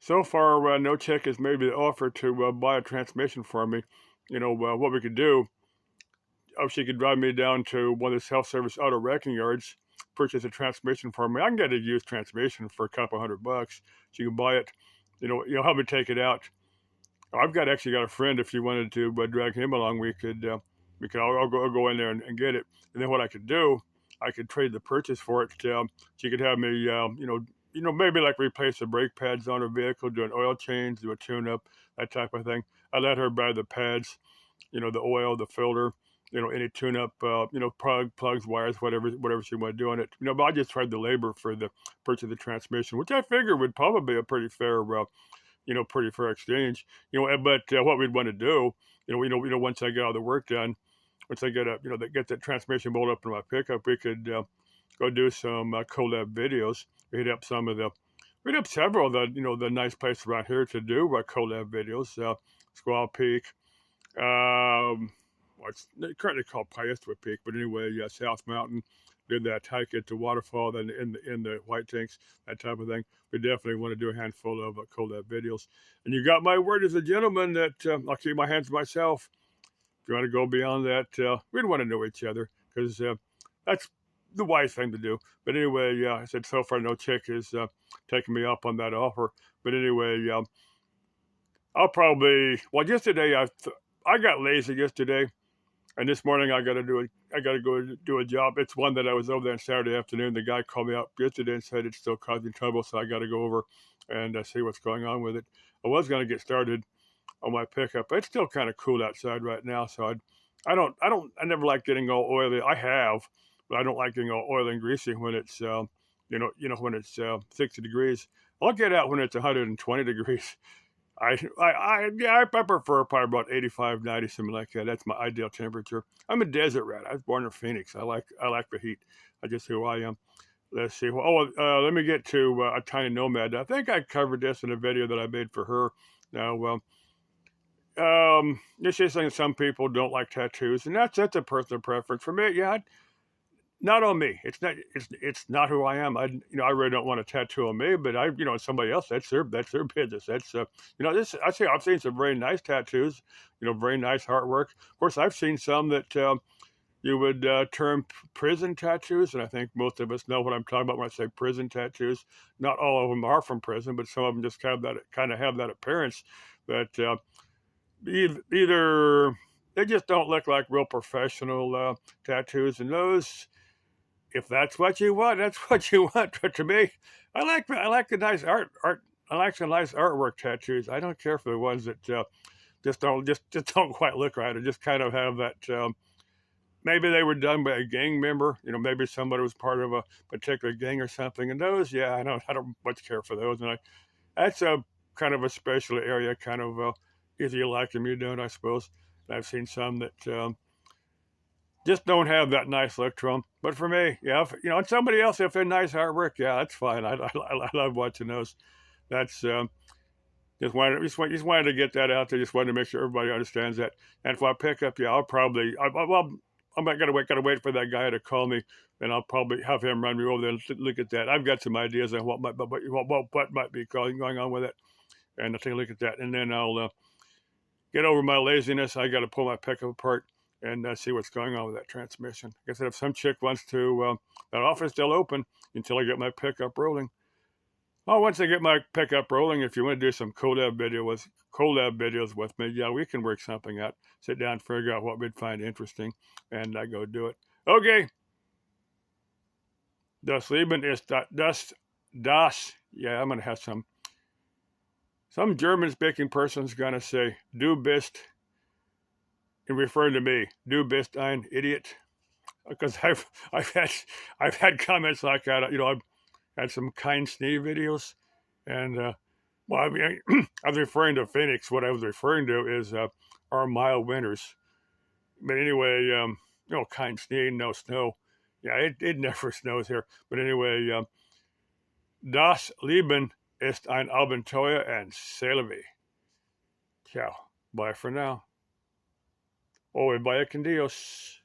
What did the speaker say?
So far, no chick has made me the offer to buy a transmission for me. What we could do, she could drive me down to one of the self-service auto wrecking yards, purchase a transmission for me. I can get a used transmission for a couple $100. She can buy it, help me take it out. I've actually got a friend. If you wanted to drag him along, I'll go in there and get it. And then what I could do, I could trade the purchase for it. She could have me, maybe like replace the brake pads on her vehicle, do an oil change, do a tune-up, that type of thing. I let her buy the pads, the oil, the filter, any tune-up, plugs, wires, whatever she wanted to do on it. But I just tried the labor for the purchase of the transmission, which I figure would probably be a pretty fair exchange. But what we'd want to do, once I get all the work done, once I get that transmission bolt up in my pickup, we could go do some collab videos. We hit up several of the nice places around here to do collab videos. Squaw Peak, it's currently called Piestewa Peak, but anyway, South Mountain. Did that hike at the waterfall, then in the white tanks, that type of thing. We definitely want to do a handful of collab videos. And you got my word as a gentleman that I'll keep my hands to myself. If you want to go beyond that, we'd want to know each other because that's the wise thing to do. But anyway, I said so far no chick is taking me up on that offer. But anyway, I'll probably yesterday I got lazy yesterday. And this morning I got to go do a job. It's one that I was over there on Saturday afternoon. The guy called me up yesterday and said it's still causing trouble, so I got to go over and see what's going on with it. I was going to get started on my pickup. It's still kind of cool outside right now, so I never like getting all oily. I have, but I don't like getting all oily and greasy when it's when it's 60 degrees. I'll get out when it's 120 degrees. I prefer probably about 85, 90, something like that. That's my ideal temperature. I'm a desert rat. I was born in Phoenix. I like the heat. I just who I am. Let's see. Let me get to a tiny nomad. I think I covered this in a video that I made for her. Now, this is saying some people don't like tattoos, and that's a personal preference. For me, yeah, not on me. It's not who I am. I really don't want a tattoo on me, but somebody else, that's their business. That's this. I've seen some very nice tattoos, very nice artwork. Of course, I've seen some that you would term prison tattoos, and I think most of us know what I'm talking about when I say prison tattoos. Not all of them are from prison, but some of them just have that appearance that either they just don't look like real professional tattoos, and those. If that's what you want, that's what you want. But to me, I like the nice art. I like the nice artwork tattoos. I don't care for the ones that just don't quite look right, or just kind of have that. Maybe they were done by a gang member. Maybe somebody was part of a particular gang or something. And those, yeah, I don't much care for those. And that's a kind of a special area. Kind of if you like them, you don't, I suppose. And I've seen some that. Just don't have that nice look to them. But for me, yeah, and somebody else, if they're nice artwork, yeah, that's fine. I love watching those. That's just wanted to get that out there. Just wanted to make sure everybody understands that. And if I pick up, yeah, I'm not gotta wait for that guy to call me, and I'll probably have him run me over there and look at that. I've got some ideas on what might be going on with it, and I'll take a look at that, and then I'll get over my laziness. I got to pull my pickup apart and see what's going on with that transmission. Like I said, if some chick wants to, that offer's still open until I get my pickup rolling. Oh, once I get my pickup rolling, if you want to do some collab videos with me, yeah, we can work something out. Sit down, figure out what we'd find interesting, and I go do it. Okay. Das Leben ist das. Yeah, I'm gonna have some German-speaking person's gonna say "du bist," in referring to me, "du bist ein Idiot," because I've had comments like that. I've had some kind Snee videos, and I mean, I was referring to Phoenix. What I was referring to is our mild winters. But anyway, kind Snee, no snow. Yeah, it never snows here. But anyway, das Leben ist ein Abenteuer and Salevi. Ciao. Bye for now. Oh, and vaya con Dios.